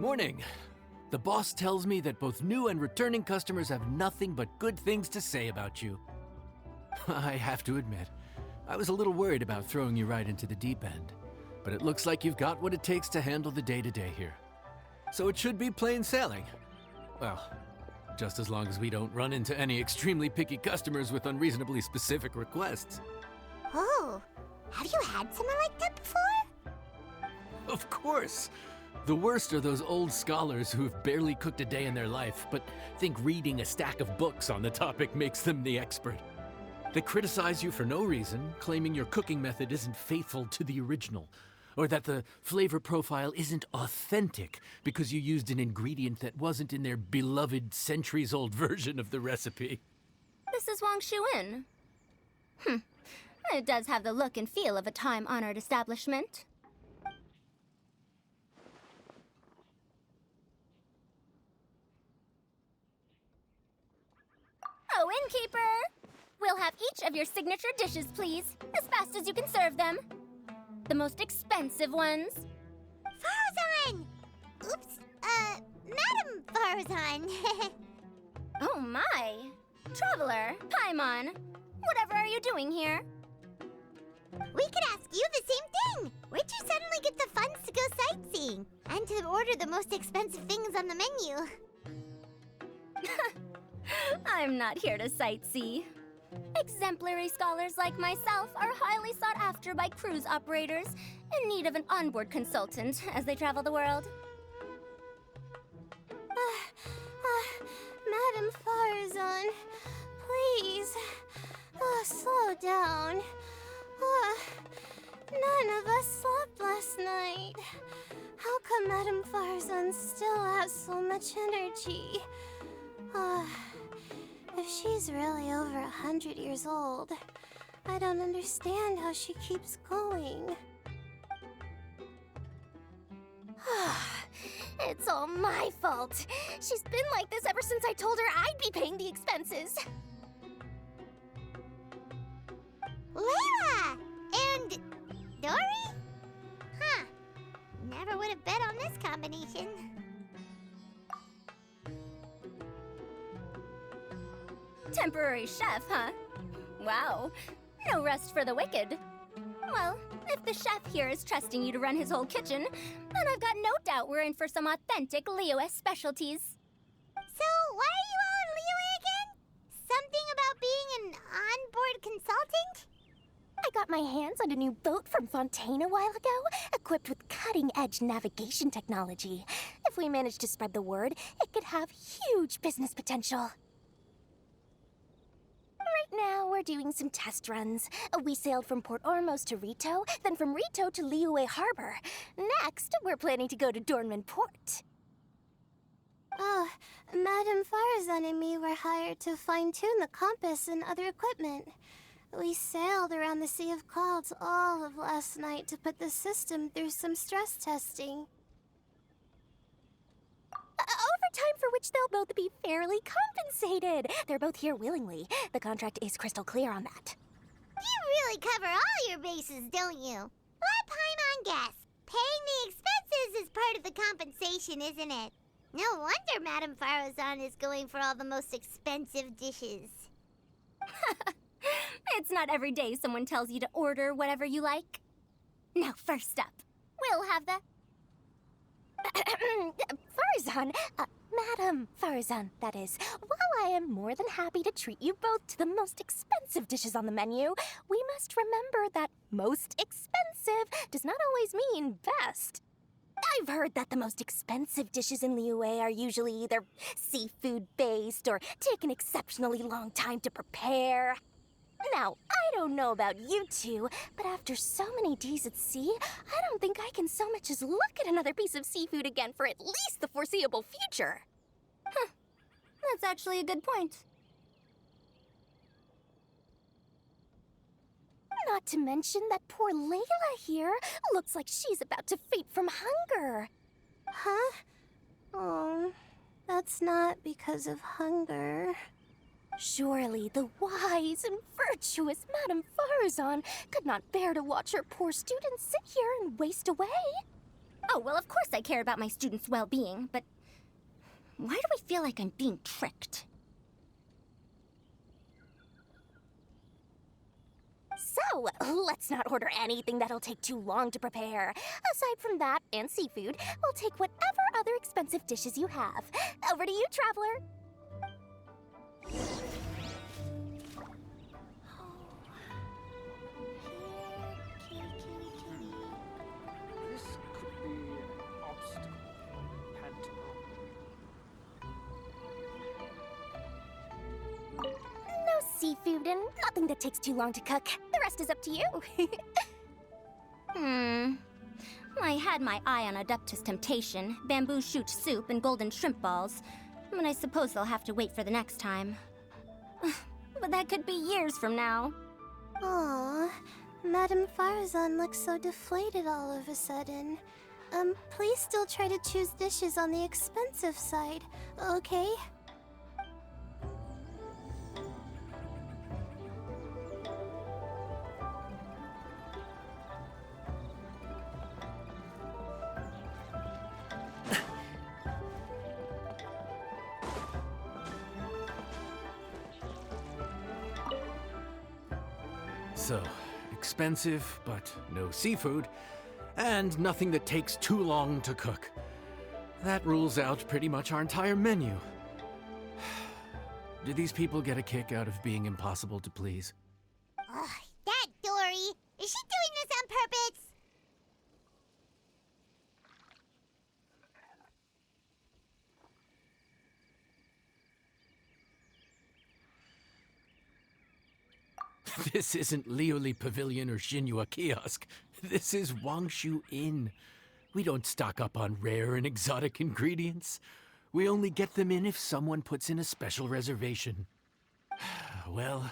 Morning. The boss tells me that both new and returning customers have nothing but good things to say about you. I have to admit, I was a little worried about throwing you right into the deep end, but it looks like you've got what it takes to handle the day-to-day here. So it should be plain sailing. Well, just as long as we don't run into any extremely picky customers with unreasonably specific requests. Oh, have you had someone like that before? Of course! The worst are those old scholars who've barely cooked a day in their life, but think reading a stack of books on the topic makes them the expert. They criticize you for no reason, claiming your cooking method isn't faithful to the original, or that the flavor profile isn't authentic because you used an ingredient that wasn't in their beloved centuries-old version of the recipe. This is Wang Shuin. It does have the look and feel of a time-honored establishment. Oh, innkeeper! We'll have each of your signature dishes, please, as fast as you can serve them. The most expensive ones. Farazan! Oops, Madam Farazan. Oh my! Traveler, Paimon, whatever are you doing here? We could ask you the same thing! Where'd you suddenly get the funds to go sightseeing? And to order the most expensive things on the menu? I'm not here to sightsee. Exemplary scholars like myself are highly sought after by cruise operators in need of an onboard consultant as they travel the world. Madam Farazan, please, slow down. None of us slept last night. How come Madam Farazan still has so much energy? If she's really over 100 years old, I don't understand how she keeps going. It's all my fault. She's been like this ever since I told her I'd be paying the expenses. Layla! And Dory? Huh. Never would have bet on this combination. Temporary chef, huh? Wow. No rest for the wicked. Well, if the chef here is trusting you to run his whole kitchen, then I've got no doubt we're in for some authentic Liyue specialties. So, why are you all in Liyue again? Something about being an onboard consultant? I got my hands on a new boat from Fontaine a while ago, equipped with cutting-edge navigation technology. If we manage to spread the word, it could have huge business potential. Right now, we're doing some test runs. We sailed from Port Ormos to Rito, then from Rito to Liyue Harbor. Next, we're planning to go to Dornman Port. Oh, Madam Farazan and me were hired to fine-tune the compass and other equipment. We sailed around the Sea of Clouds all of last night to put the system through some stress testing. Overtime for which they'll both be fairly compensated. They're both here willingly. The contract is crystal clear on that. You really cover all your bases, don't you? Let Paimon guess. Paying the expenses is part of the compensation, isn't it? No wonder Madame Farazan is going for all the most expensive dishes. It's not every day someone tells you to order whatever you like. Now, first up, we'll have the... Farazan, Madam Farazan, that is. While I am more than happy to treat you both to the most expensive dishes on the menu, we must remember that most expensive does not always mean best. I've heard that the most expensive dishes in Liyue are usually either seafood-based or take an exceptionally long time to prepare. Now, I don't know about you two, but after so many days at sea, I don't think I can so much as look at another piece of seafood again for at least the foreseeable future. Huh. That's actually a good point. Not to mention that poor Layla here looks like she's about to faint from hunger. Huh? Oh. it's not because of hunger. Surely the wise and virtuous Madame Farazan could not bear to watch her poor students sit here and waste away. Oh, well, of course I care about my students' well-being, but why do I feel like I'm being tricked? So, let's not order anything that'll take too long to prepare. Aside from that and seafood, we'll take whatever other expensive dishes you have. Over to you, traveler. This could be an obstacle. No seafood and nothing that takes too long to cook. The rest is up to you. I had my eye on Adeptus Temptation, bamboo shoot soup, and golden shrimp balls. But I suppose they'll have to wait for the next time. But that could be years from now. Aww, Madame Farazan looks so deflated all of a sudden. Please still try to choose dishes on the expensive side, okay? So, expensive, but no seafood, and nothing that takes too long to cook. That rules out pretty much our entire menu. Do these people get a kick out of being impossible to please? Ugh, that Dory! Is she doing this on purpose? This isn't Lioli Pavilion or Xinhua Kiosk. This is Wangshu Inn. We don't stock up on rare and exotic ingredients. We only get them in if someone puts in a special reservation. Well,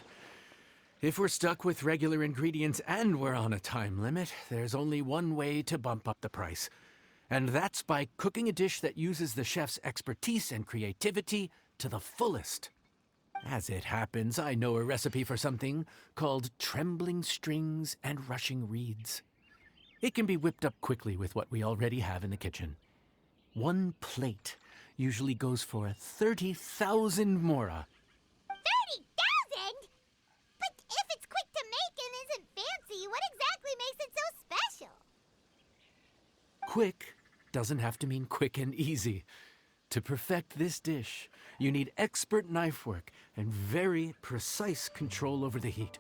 if we're stuck with regular ingredients and we're on a time limit, there's only one way to bump up the price. And that's by cooking a dish that uses the chef's expertise and creativity to the fullest. As it happens, I know a recipe for something called trembling strings and rushing reeds. It can be whipped up quickly with what we already have in the kitchen. One plate usually goes for 30,000 mora. 30,000? But if it's quick to make and isn't fancy, what exactly makes it so special? Quick doesn't have to mean quick and easy. To perfect this dish, you need expert knife work and very precise control over the heat.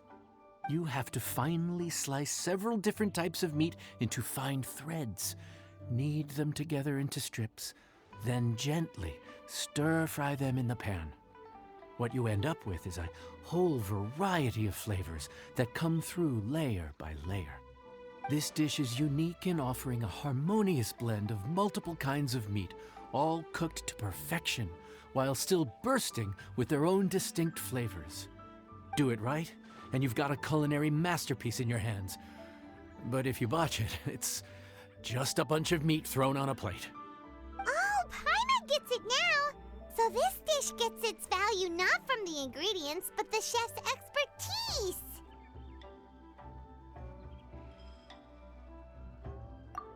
You have to finely slice several different types of meat into fine threads, knead them together into strips, then gently stir-fry them in the pan. What you end up with is a whole variety of flavors that come through layer by layer. This dish is unique in offering a harmonious blend of multiple kinds of meat, all cooked to perfection, while still bursting with their own distinct flavors. Do it right, and you've got a culinary masterpiece in your hands. But if you botch it, it's just a bunch of meat thrown on a plate. Oh, Paimon gets it now! So this dish gets its value not from the ingredients, but the chef's expertise!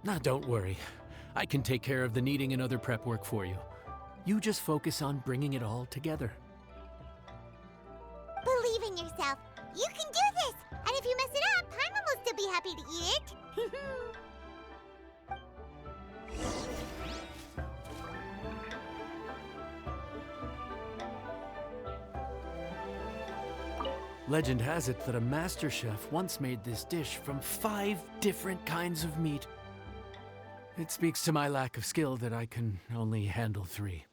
Now, don't worry. I can take care of the kneading and other prep work for you. You just focus on bringing it all together. Believe in yourself. You can do this! And if you mess it up, Paimon will still be happy to eat it. Legend has it that a master chef once made this dish from 5 different kinds of meat. It speaks to my lack of skill that I can only handle 3.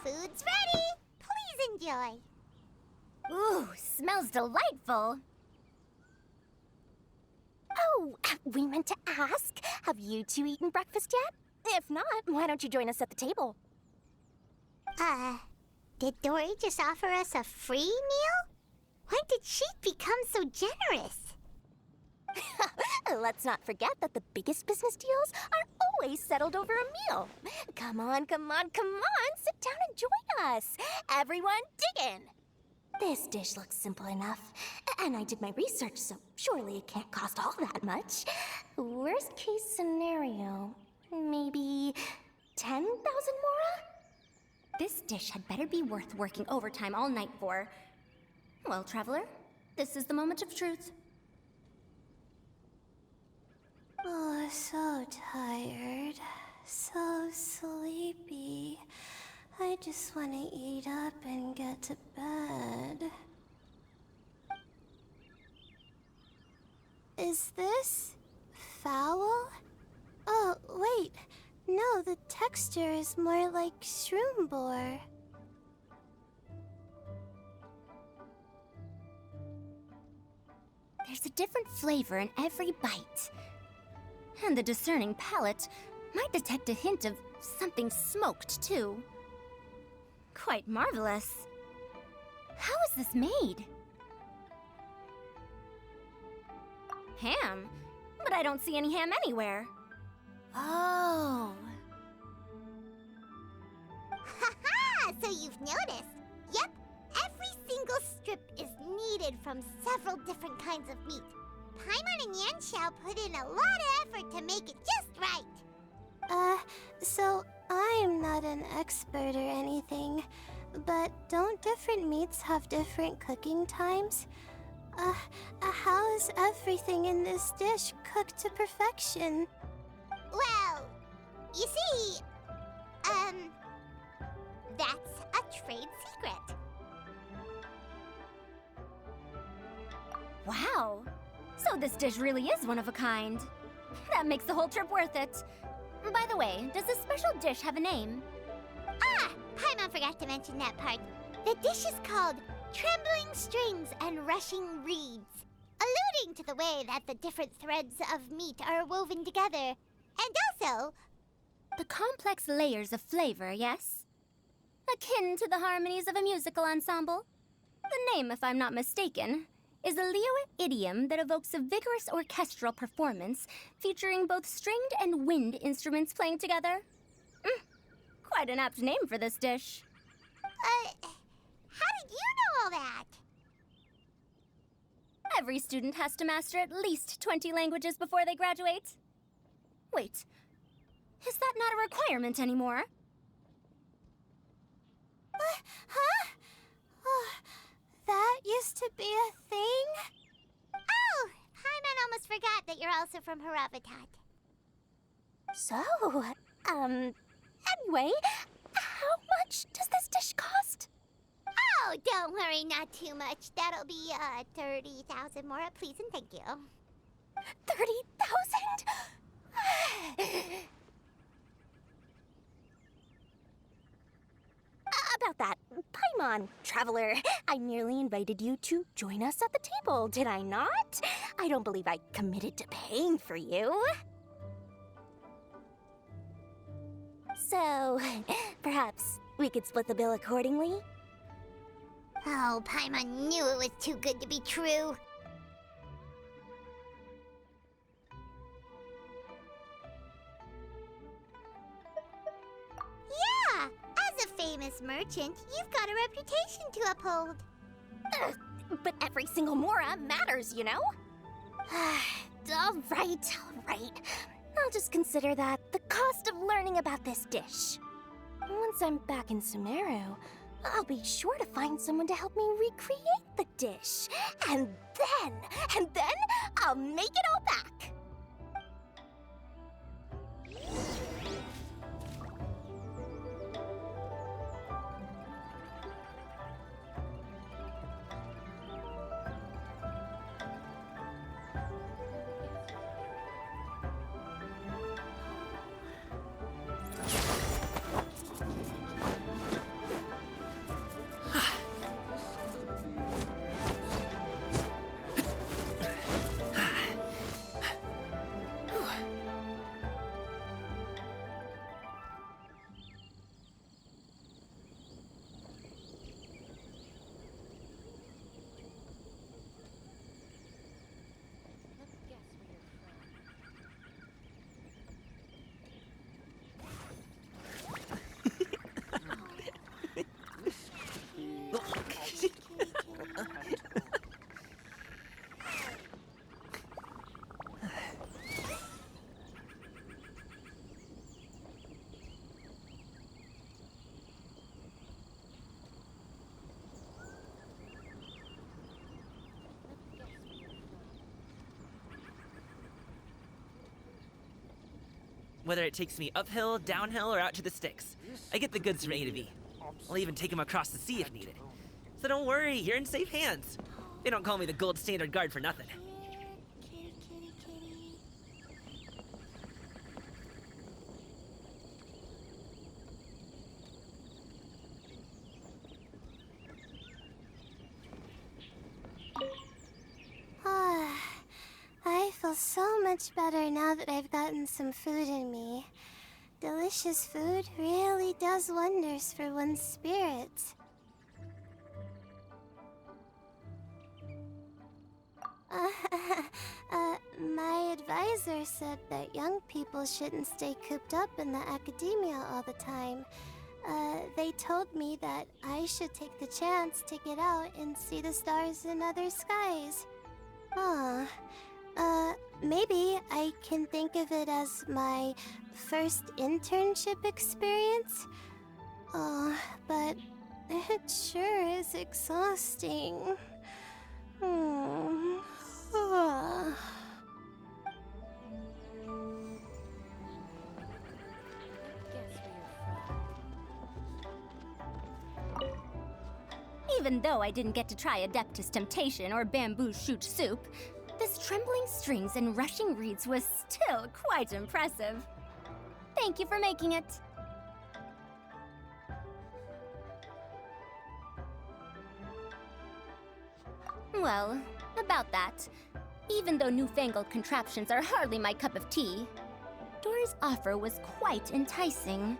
Food's ready. Please enjoy. Ooh, smells delightful. Oh, we meant to ask, have you two eaten breakfast yet? If not, why don't you join us at the table? Did Dory just offer us a free meal? When did she become so generous? Let's not forget that the biggest business deals are always settled over a meal. Come on, come on, come on. Sit down and join us. Everyone, dig in. This dish looks simple enough. And I did my research, so surely it can't cost all that much. Worst case scenario, maybe 10,000 mora? This dish had better be worth working overtime all night for. Well, traveler, this is the moment of truth. Oh, so tired. So sleepy. I just want to eat up and get to bed. Is this foul? Oh, wait. No, the texture is more like shroom boar. There's a different flavor in every bite. And the discerning palate might detect a hint of something smoked, too. Quite marvelous. How is this made? Ham? But I don't see any ham anywhere. Oh. Haha! So you've noticed. Yep, every single strip is needed from several different kinds of meat. Paimon and Yanxiao put in a lot of effort to make it just right. So I'm not an expert or anything, but don't different meats have different cooking times? How is everything in this dish cooked to perfection? Well, you see, that's a trade secret. Wow. So this dish really is one of a kind. That makes the whole trip worth it. By the way, does this special dish have a name? Ah! Paimon forgot to mention that part. The dish is called Trembling Strings and Rushing Reeds, alluding to the way that the different threads of meat are woven together. And also, The complex layers of flavor, yes? Akin to the harmonies of a musical ensemble? The name, if I'm not mistaken, is a Liyue idiom that evokes a vigorous orchestral performance featuring both stringed and wind instruments playing together. Quite an apt name for this dish. how did you know all that? Every student has to master at least 20 languages before they graduate. Wait, is that not a requirement anymore? Huh? Oh, that used to be a thing? Oh, Paimon almost forgot that you're also from Haravatat. So, anyway, how much does this dish cost? Oh, don't worry, not too much. That'll be 30,000 more, please and thank you. 30,000? About that, Paimon, traveler, I merely invited you to join us at the table, did I not? I don't believe I committed to paying for you. So, perhaps we could split the bill accordingly? Oh, Paimon knew it was too good to be true. Yeah! As a famous merchant, you've got a reputation to uphold. But every single mora matters, you know? All right. I'll just consider that the cost of learning about this dish. Once I'm back in Sumeru, I'll be sure to find someone to help me recreate the dish. And then I'll make it all back. Whether it takes me uphill, downhill, or out to the sticks, I get the goods from A to B. I'll even take them across the sea if needed. So don't worry, you're in safe hands. They don't call me the gold standard guard for nothing. I feel so much better now that I've gotten some food in me. Delicious food really does wonders for one's spirits. My advisor said that young people shouldn't stay cooped up in the academia all the time. They told me that I should take the chance to get out and see the stars in other skies. Maybe I can think of it as my first internship experience. But it sure is exhausting. Even though I didn't get to try Adeptus Temptation or Bamboo Shoot Soup, this trembling strings and rushing reeds was still quite impressive. Thank you for making it. Well, about that, even though newfangled contraptions are hardly my cup of tea, Dory's offer was quite enticing.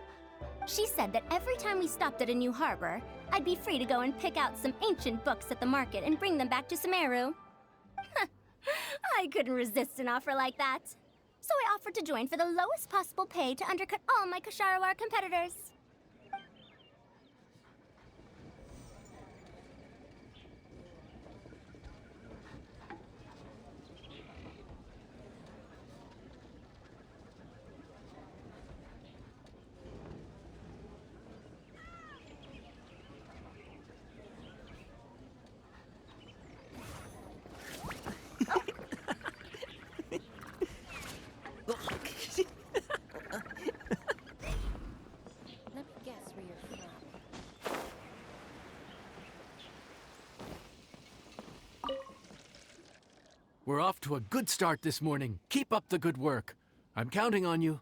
She said that every time we stopped at a new harbor, I'd be free to go and pick out some ancient books at the market and bring them back to Sumeru. I couldn't resist an offer like that. So I offered to join for the lowest possible pay to undercut all my Kasharawar competitors. We're off to a good start this morning. Keep up the good work. I'm counting on you.